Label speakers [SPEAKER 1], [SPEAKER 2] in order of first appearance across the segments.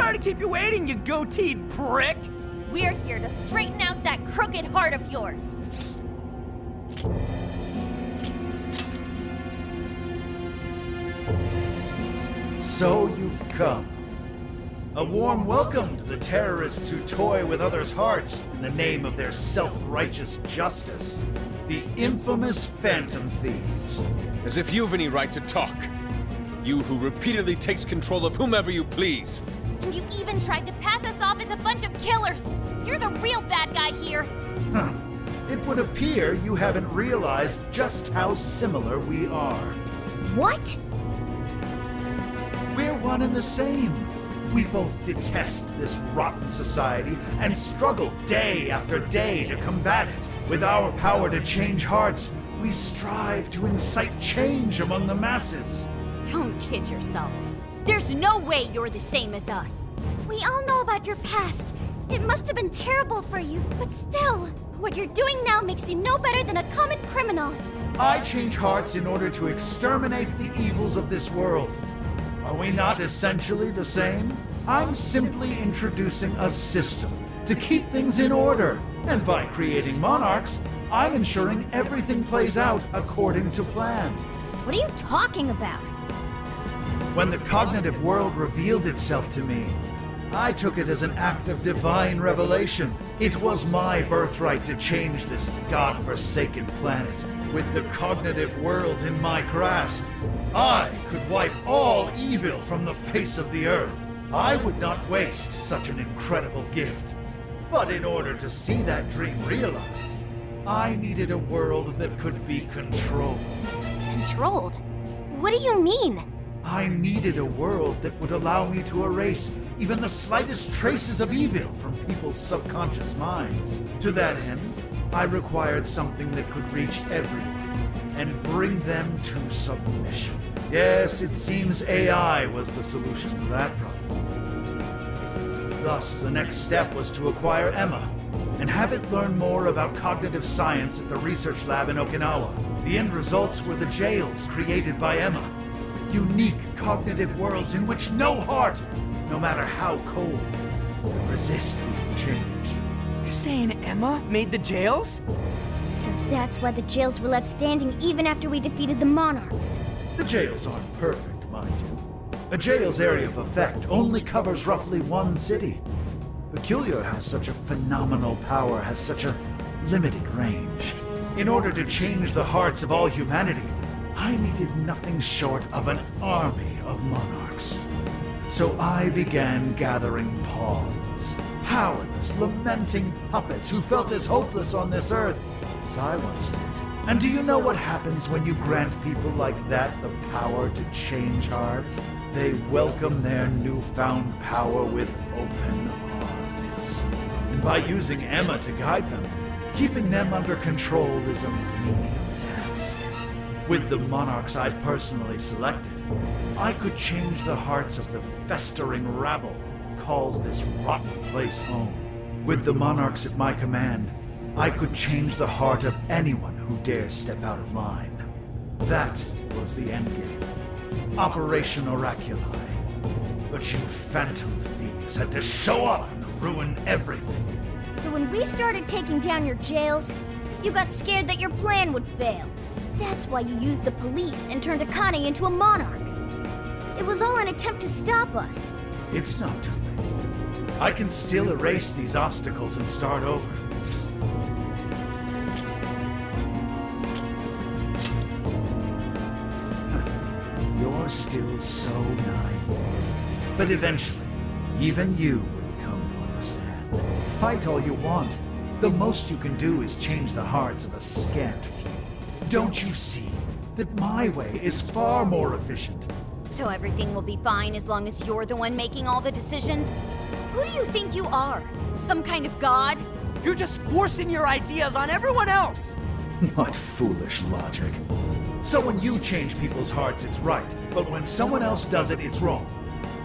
[SPEAKER 1] Sorry to keep you waiting, you goateed prick!
[SPEAKER 2] We're here to straighten out that crooked heart of yours.
[SPEAKER 3] So you've come. A warm welcome to the terrorists who toy with others' hearts in the name of their self-righteous justice. The infamous Phantom Thieves.
[SPEAKER 4] As if you've any right to talk. You who repeatedly takes control of whomever you please.
[SPEAKER 2] And you even tried to pass us off as a bunch of killers. You're the real bad guy here.
[SPEAKER 3] Huh. It would appear you haven't realized just how similar we are.
[SPEAKER 2] What?
[SPEAKER 3] We're one and the same. We both detest this rotten society and struggle day after day to combat it. With our power to change hearts, we strive to incite change among the masses.
[SPEAKER 2] Don't kid yourself. There's no way you're the same as us.
[SPEAKER 5] We all know about your past. It must have been terrible for you, but still, what you're doing now makes you no better than a common criminal.
[SPEAKER 3] I change hearts in order to exterminate the evils of this world. Are we not essentially the same? I'm simply introducing a system to keep things in order. And by creating monarchs, I'm ensuring everything plays out according to plan.
[SPEAKER 5] What are you talking about?
[SPEAKER 3] When the cognitive world revealed itself to me, I took it as an act of divine revelation. It was my birthright to change this godforsaken planet. With the cognitive world in my grasp, I could wipe all evil from the face of the earth. I would not waste such an incredible gift. But in order to see that dream realized, I needed a world that could be controlled.
[SPEAKER 5] Controlled? What do you mean?
[SPEAKER 3] I needed a world that would allow me to erase even the slightest traces of evil from people's subconscious minds. To that end, I required something that could reach everyone and bring them to submission. Yes, it seems AI was the solution to that problem. Thus, the next step was to acquire Emma and have it learn more about cognitive science at the research lab in Okinawa. The end results were the jails created by Emma. Unique cognitive worlds in which no heart, no matter how cold, would resist being changed.
[SPEAKER 1] You saying Emma made the jails?
[SPEAKER 5] So that's why the jails were left standing even after we defeated the monarchs.
[SPEAKER 3] The jails aren't perfect, mind you. A jail's area of effect only covers roughly one city. Peculiar has such a phenomenal power, has such a limited range. In order to change the hearts of all humanity, I needed nothing short of an army of monarchs. So I began gathering pawns, powerless, lamenting puppets who felt as hopeless on this earth as I once did. And do you know what happens when you grant people like that the power to change hearts? They welcome their newfound power with open arms. And by using Emma to guide them, keeping them under control is a menial task. With the monarchs I'd personally selected, I could change the hearts of the festering rabble who calls this rotten place home. With the monarchs at my command, I could change the heart of anyone who dares step out of line. That was the endgame. Operation Oraculi. But you Phantom Thieves had to show up and ruin everything.
[SPEAKER 5] So when we started taking down your jails, you got scared that your plan would fail. That's why you used the police and turned Akane into a monarch. It was all an attempt to stop us.
[SPEAKER 3] It's not too late. I can still erase these obstacles and start over. You're still so naive. But eventually, even you will come to understand. Fight all you want. The most you can do is change the hearts of a scant few. Don't you see that my way is far more efficient?
[SPEAKER 2] So everything will be fine as long as you're the one making all the decisions? Who do you think you are? Some kind of god?
[SPEAKER 1] You're just forcing your ideas on everyone else!
[SPEAKER 3] What foolish logic. So when you change people's hearts, it's right. But when someone else does it, it's wrong.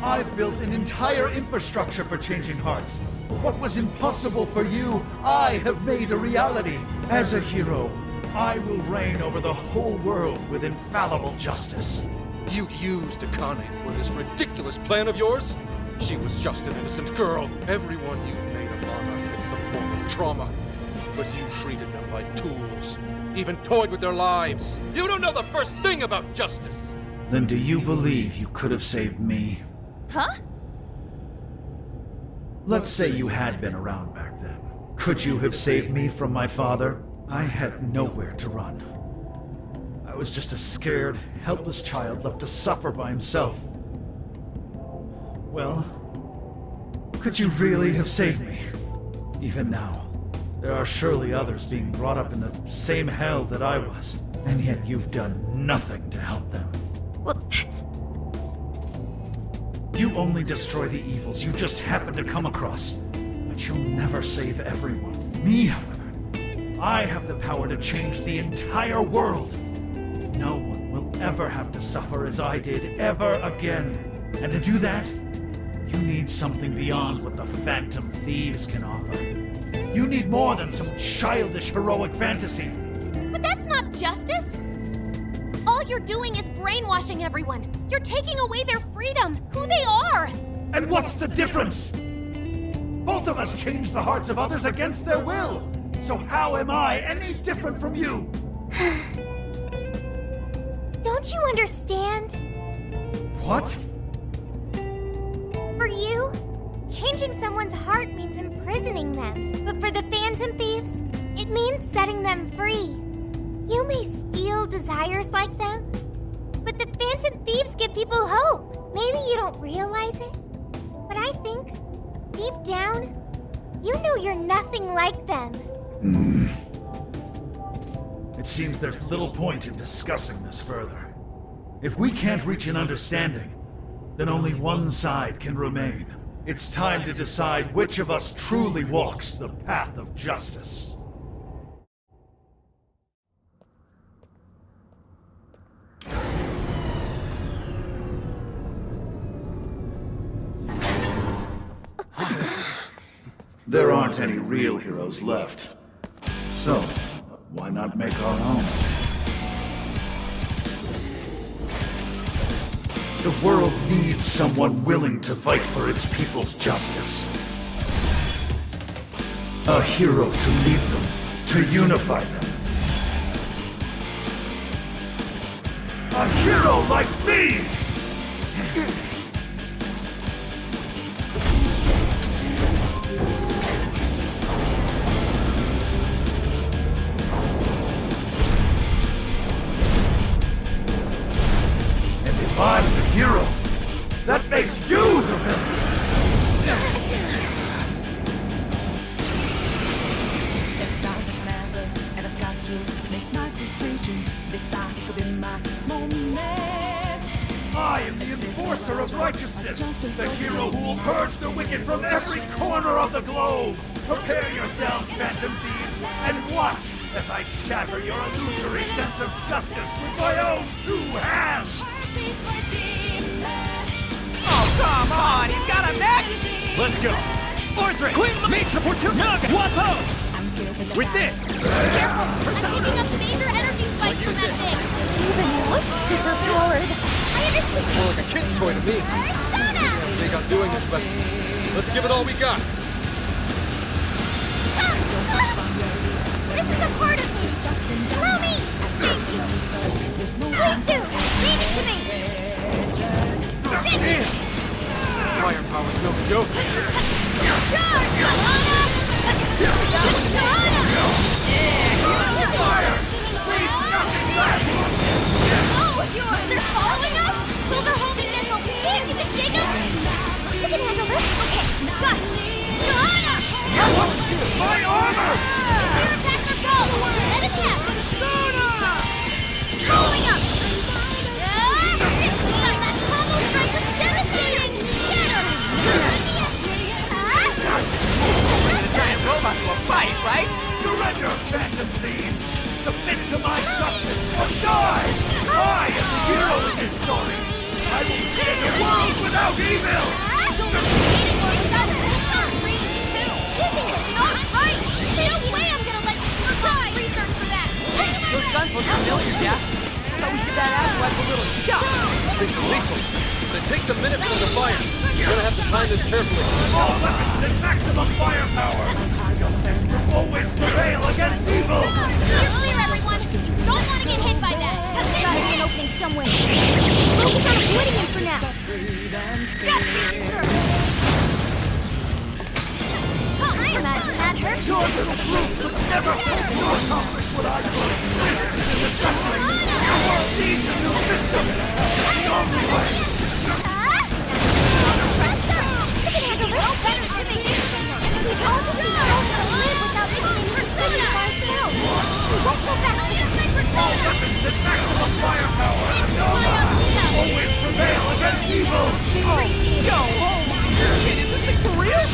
[SPEAKER 3] I've built an entire infrastructure for changing hearts. What was impossible for you, I have made a reality. As a hero, I will reign over the whole world with infallible justice.
[SPEAKER 4] You used Akane for this ridiculous plan of yours?
[SPEAKER 6] She was just an innocent girl. Everyone you've made a monarch with some form of trauma. But you treated them like tools. Even toyed with their lives. You don't know the first thing about justice.
[SPEAKER 3] Then do you believe you could have saved me?
[SPEAKER 2] Huh?
[SPEAKER 3] Let's say you had been around back then. Could you have saved me from my father? I had nowhere to run. I was just a scared, helpless child left to suffer by himself. Well, could you really have saved me? Even now, there are surely others being brought up in the same hell that I was, and yet you've done nothing to help them.
[SPEAKER 2] Well, that's...
[SPEAKER 3] You only destroy the evils you just happen to come across, but you'll never save everyone. Me, however, I have the power to change the entire world. No one will ever have to suffer as I did ever again. And to do that, you need something beyond what the Phantom Thieves can offer. You need more than some childish heroic fantasy.
[SPEAKER 5] But that's not justice! All you're doing is brainwashing everyone. You're taking away their freedom, who they are!
[SPEAKER 3] And what's the difference? Both of us change the hearts of others against their will. So how am I any different from you?
[SPEAKER 5] Don't you understand?
[SPEAKER 3] What?
[SPEAKER 5] For you, changing someone's heart means imprisoning them. But for the Phantom Thieves, it means setting them free. You may steal desires like them, but the Phantom Thieves give people hope. Maybe you don't realize it, but I think, deep down, you know you're nothing like them.
[SPEAKER 3] It seems there's little point in discussing this further. If we can't reach an understanding, then only one side can remain. It's time to decide which of us truly walks the path of justice. There aren't any real heroes left. So, why not make our own? The world needs someone willing to fight for its people's justice. A hero to lead them, to unify them. A hero like me! If I'm the hero, that makes you the villain!
[SPEAKER 7] And I've got to make my decision. This time could be my moment.
[SPEAKER 3] I am the enforcer of righteousness, the hero who will purge the wicked from every corner of the globe! Prepare yourselves, Phantom Thieves, and watch as I shatter your illusory sense of justice with my own two hands!
[SPEAKER 1] Oh, come on! He's got a mech!
[SPEAKER 8] Let's go! Ordre! Major Fortuna! One pose! With this!
[SPEAKER 5] Careful! I'm picking up major energy spikes from that thing!
[SPEAKER 2] Even looks super forward.
[SPEAKER 5] I understand!
[SPEAKER 6] More like a kid's toy to me.
[SPEAKER 5] Persona!
[SPEAKER 6] I think I'm doing this, but let's give it all we got.
[SPEAKER 5] This is a part of me! Allow me! Thank you! Please do! Leave it to me!
[SPEAKER 6] Damn! Firepower's no joke.
[SPEAKER 5] Charge! Johanna! Oh, they're following us? Those are homing missiles! Here, you can shake them! You can handle this? Okay, got it! Johanna!
[SPEAKER 3] My armor!
[SPEAKER 5] Air attacks are go! Let it cap! Going up! That combo strike was devastating! Get her!
[SPEAKER 1] Giant robot to a fight, right?
[SPEAKER 3] Surrender, Phantom Thieves! Submit to my justice or die! I am the hero in this story! I will create a world without evil!
[SPEAKER 5] Using it is not right! There's no way I'm gonna let you try research for that!
[SPEAKER 1] Those guns look familiar, yeah? I thought we did that asswipe a little shot.
[SPEAKER 6] Things are lethal. but it takes a minute for them to fire. You're gonna have to time this carefully.
[SPEAKER 3] All weapons at maximum firepower! Justice will always prevail against evil!
[SPEAKER 5] You're clear, everyone! You don't want to get hit by that! There's gotta be an opening somewhere. Just focus on avoiding him for now. Justice! I imagine that hurt.
[SPEAKER 3] Your little brute could never hope to accomplish what I could! This is a necessity! Your world needs a new system! It's the only way!
[SPEAKER 5] We can handle this better than me. We've all just been told to live without making any decisions for ourselves. We won't go back to the
[SPEAKER 3] All weapons at maximum firepower! Always prevail against evil!
[SPEAKER 1] Yo, is this thing for real?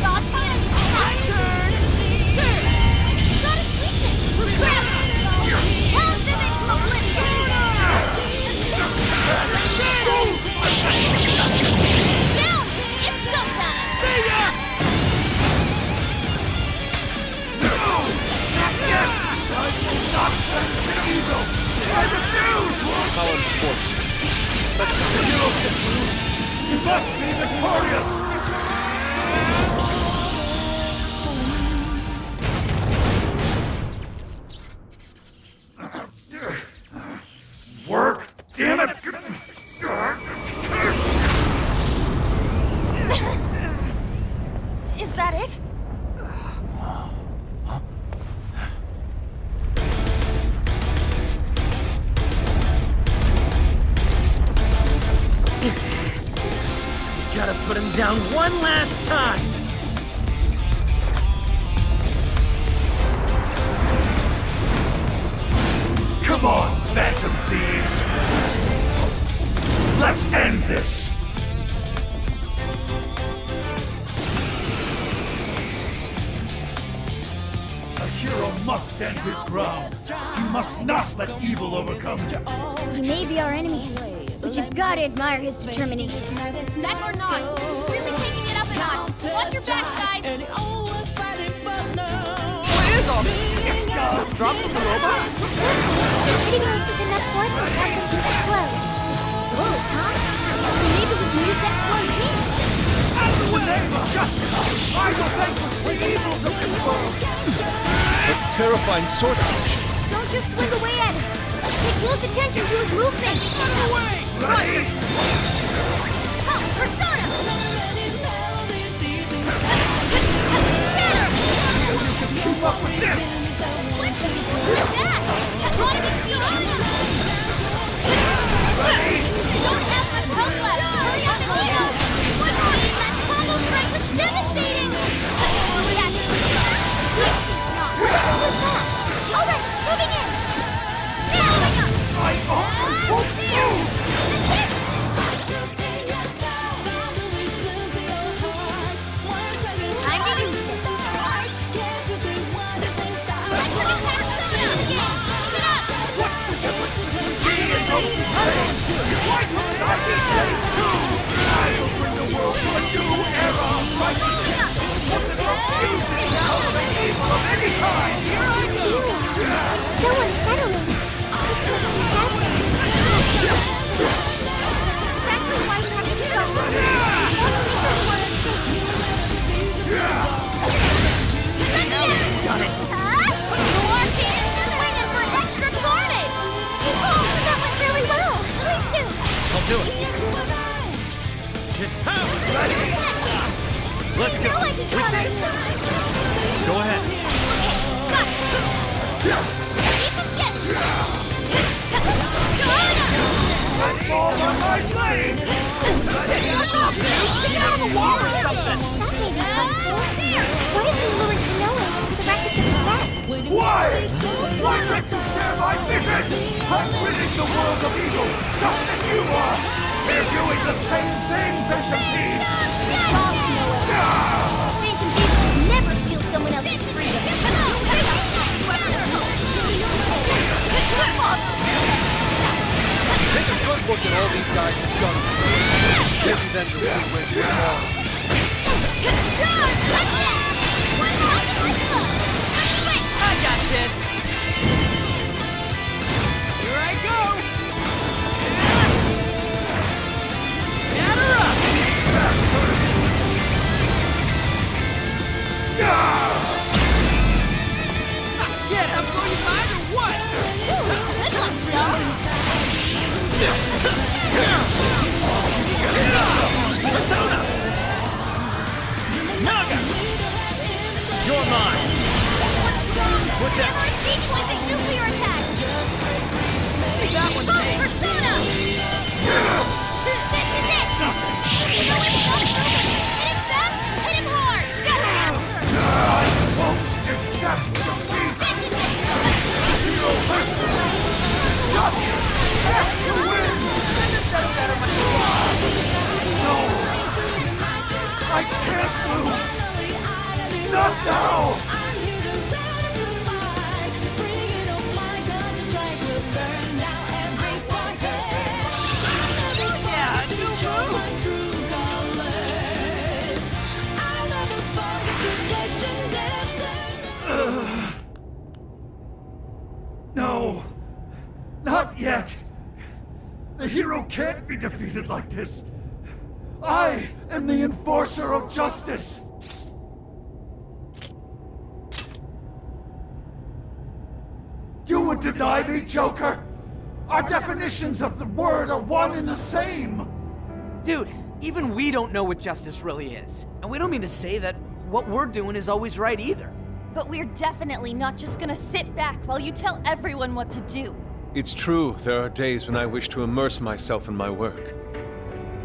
[SPEAKER 5] Dodge the enemy.
[SPEAKER 1] My turn!
[SPEAKER 5] Got its weakness. Grab it. Hell, Vivek's mobility. Down! It's go time!
[SPEAKER 1] See ya!
[SPEAKER 3] Not yet! I will not benefit evil! I refuse!
[SPEAKER 4] How unfortunate.
[SPEAKER 3] The hero can lose! You must be victorious! Work! Damn it!
[SPEAKER 2] Is that it?
[SPEAKER 1] So we gotta put him down one last time!
[SPEAKER 3] Come on, Phantom Thieves! Let's end this! Akira must stand his ground! You must not let evil overcome you!
[SPEAKER 5] He may be our enemy, but you've got to admire his determination.
[SPEAKER 2] Mech or not, he's really taking it up a notch. Watch your backs, guys.
[SPEAKER 1] What is all this? Stuff dropped from the robot?
[SPEAKER 5] Hitting those with enough force will help them to explode. Explodes, huh? Maybe we can use that to our advantage.
[SPEAKER 3] In the name of justice, I will vanquish the evils of this world!
[SPEAKER 4] A terrifying sword action.
[SPEAKER 5] Don't just swing away at him. Pay close attention to his movements.
[SPEAKER 3] Ready?
[SPEAKER 5] Huh, Persona!
[SPEAKER 3] Keep up with this!
[SPEAKER 5] Who's that? Wanna be cheating?
[SPEAKER 3] Ready?
[SPEAKER 5] Don't have much health left. Hurry up and heal. That combo strike was devastating. What was that? All right, moving in. Now!
[SPEAKER 3] I almost won't move!
[SPEAKER 5] Time to use this.
[SPEAKER 3] What's the difference between me and those insane? Why couldn't I be saved too? I will bring the world to a new era of righteousness! One that refuses to tolerate evil of any kind! Here I go!
[SPEAKER 5] So unsettling. This must be sadness. Exactly why you have to stop.
[SPEAKER 1] Done it!
[SPEAKER 5] War King is swinging for extra carnage! Oh, that went really well! Please do!
[SPEAKER 1] I'll do it! This power! Let's go!
[SPEAKER 5] Feel like it's coming!
[SPEAKER 1] Go ahead!
[SPEAKER 5] Got it! Keep him guessing!
[SPEAKER 3] Fall on my blade!
[SPEAKER 1] Shit! Off, dude! Get out of the wall or something!
[SPEAKER 5] That may be possible. What if we lured Konoe into the wreckage of his bed?
[SPEAKER 3] Why? Why can't you share my vision? I'm ridding the world of evil, just as you are! We're doing the same thing, Phantom Thieves!
[SPEAKER 5] Wrong, Konoe. Phantom Thieves will never steal someone else's freedom.
[SPEAKER 6] Take a good look at all these guys have done. Maybe then you'll see where you're wrong.
[SPEAKER 1] I got this! Here I go!
[SPEAKER 8] Persona! Naga! You're mine!
[SPEAKER 5] What's wrong?
[SPEAKER 8] Switch out.
[SPEAKER 5] Hammer and sequence nuclear attacks!
[SPEAKER 1] That one
[SPEAKER 5] Boom,
[SPEAKER 1] me.
[SPEAKER 5] Persona! This is it! You know it's not moving! Hit him fast, hit him hard! Just
[SPEAKER 3] I won't accept defeat!
[SPEAKER 5] this is it!
[SPEAKER 3] I can't lose! Not now!
[SPEAKER 1] Yeah, new move.
[SPEAKER 3] No! Not yet! The hero can't be defeated like this! I am the enforcer of justice! You would deny me, Joker? Our definitions of the word are one and the same!
[SPEAKER 1] Dude, even we don't know what justice really is. And we don't mean to say that what we're doing is always right either.
[SPEAKER 2] But we're definitely not just gonna sit back while you tell everyone what to do.
[SPEAKER 4] It's true, there are days when I wish to immerse myself in my work.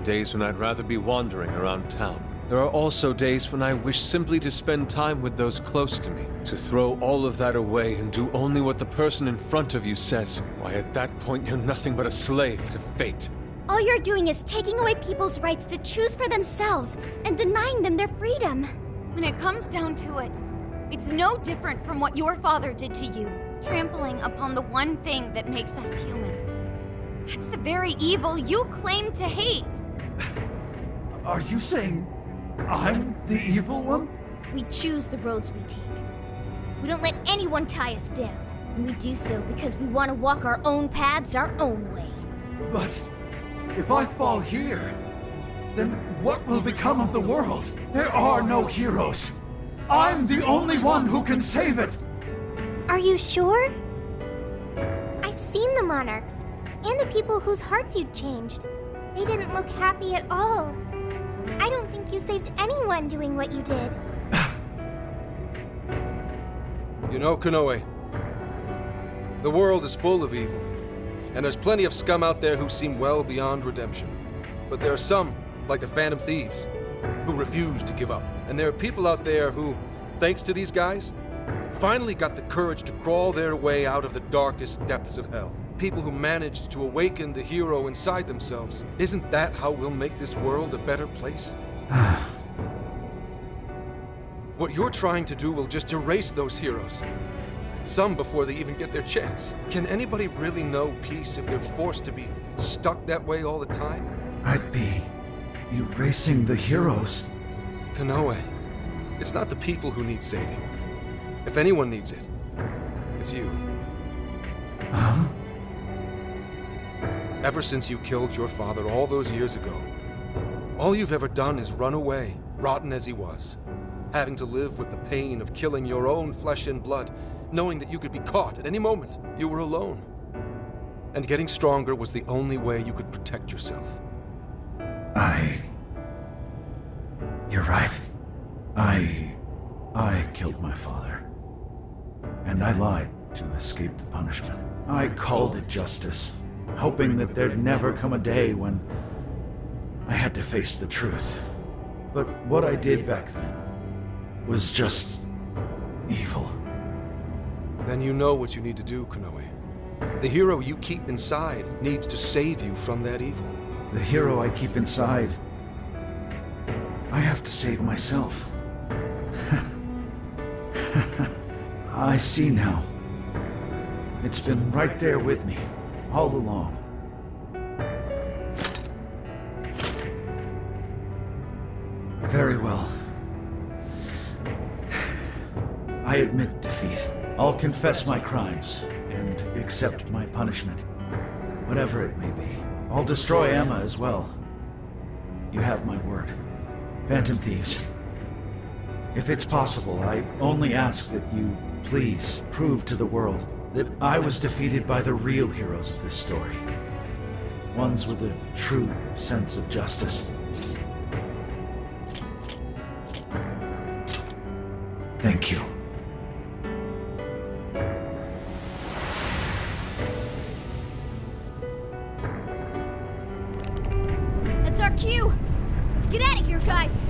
[SPEAKER 4] Days when I'd rather be wandering around town. There are also days when I wish simply to spend time with those close to me, to throw all of that away and do only what the person in front of you says. Why, at that point, you're nothing but a slave to fate.
[SPEAKER 5] All you're doing is taking away people's rights to choose for themselves and denying them their freedom.
[SPEAKER 2] When it comes down to it, it's no different from what your father did to you, trampling upon the one thing that makes us human. That's the very evil you claim to hate.
[SPEAKER 3] Are you saying I'm the evil one?
[SPEAKER 5] We choose the roads we take. We don't let anyone tie us down. And we do so because we want to walk our own paths our own way.
[SPEAKER 3] But if I fall here, then what will become of the world? There are no heroes. I'm the only one who can save it.
[SPEAKER 5] Are you sure? I've seen the monarchs, and the people whose hearts you changed. They didn't look happy at all. I don't think you saved anyone doing what you did.
[SPEAKER 6] You know, Konoe, the world is full of evil, and there's plenty of scum out there who seem well beyond redemption. But there are some, like the Phantom Thieves, who refuse to give up. And there are people out there who, thanks to these guys, finally got the courage to crawl their way out of the darkest depths of hell. People who managed to awaken the hero inside themselves. Isn't that how we'll make this world a better place? What you're trying to do will just erase those heroes. Some before they even get their chance. Can anybody really know peace if they're forced to be stuck that way all the time?
[SPEAKER 3] I'd be erasing the heroes.
[SPEAKER 6] Konoe, it's not the people who need saving. If anyone needs it, it's you.
[SPEAKER 3] Huh?
[SPEAKER 6] Ever since you killed your father all those years ago, all you've ever done is run away, rotten as he was, having to live with the pain of killing your own flesh and blood, knowing that you could be caught at any moment. You were alone. And getting stronger was the only way you could protect yourself.
[SPEAKER 3] You're right. I killed my father. And I lied to escape the punishment. I called it justice, hoping that there'd never come a day when I had to face the truth. But what I did back then was just evil.
[SPEAKER 6] Then you know what you need to do, Konoe. The hero you keep inside needs to save you from that evil.
[SPEAKER 3] The hero I keep inside, I have to save myself. I see now. It's been right there with me, all along. Very well. I admit defeat. I'll confess my crimes and accept my punishment, whatever it may be. I'll destroy Emma as well. You have my word. Phantom Thieves. If it's possible, I only ask that you please prove to the world that I was defeated by the real heroes of this story. Ones with a true sense of justice. Thank you.
[SPEAKER 5] That's our cue! Let's get out of here, guys!